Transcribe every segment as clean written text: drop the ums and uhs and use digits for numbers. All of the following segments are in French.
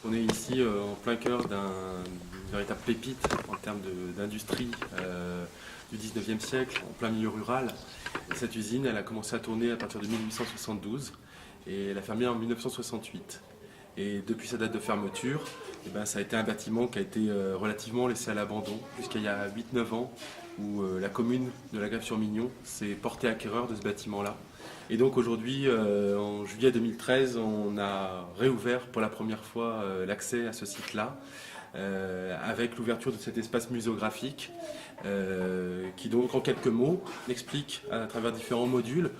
On est ici en plein cœur d'une véritable pépite en termes d'industrie du 19e siècle, en plein milieu rural. Et cette usine, elle a commencé à tourner à partir de 1872 et elle a fermé en 1968. Et depuis sa date de fermeture, eh ben, ça a été un bâtiment qui a été relativement laissé à l'abandon jusqu'il y a 8-9 ans où la commune de La Grève-sur-Mignon s'est portée acquéreur de ce bâtiment-là. Et donc aujourd'hui, en juillet 2013, on a réouvert pour la première fois l'accès à ce site-là, avec l'ouverture de cet espace muséographique, qui donc en quelques mots explique à travers différents modules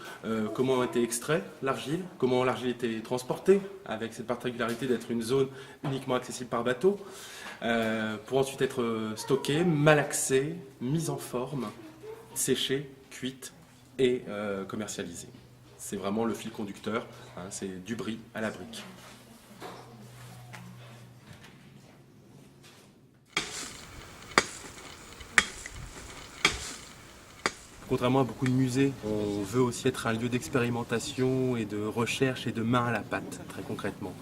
comment a été extrait l'argile, comment l'argile était transportée, avec cette particularité d'être une zone uniquement accessible par bateau, pour ensuite être stockée, malaxée, mise en forme, séchée, cuite et commercialisée. C'est vraiment le fil conducteur, hein, c'est du brie à la brique. Contrairement à beaucoup de musées, on veut aussi être un lieu d'expérimentation et de recherche et de main à la pâte, très concrètement.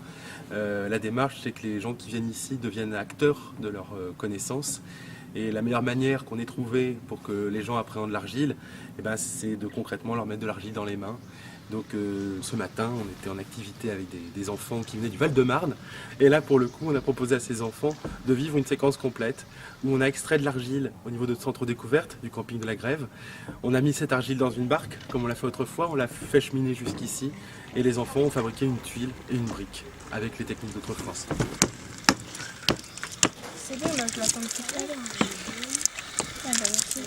La démarche, c'est que les gens qui viennent ici deviennent acteurs de leurs connaissances. Et la meilleure manière qu'on ait trouvé pour que les gens appréhendent l'argile, eh ben, c'est de concrètement leur mettre de l'argile dans les mains. Donc ce matin, on était en activité avec des enfants qui venaient du Val-de-Marne. Et là, pour le coup, on a proposé à ces enfants de vivre une séquence complète où on a extrait de l'argile au niveau de notre centre découverte du camping de la Grève. On a mis cette argile dans une barque, comme on l'a fait autrefois. On l'a fait cheminer jusqu'ici. Et les enfants ont fabriqué une tuile et une brique avec les techniques d'autrefois. C'est bon, là, je l'attends tout à l'heure. Ah, bah, merci.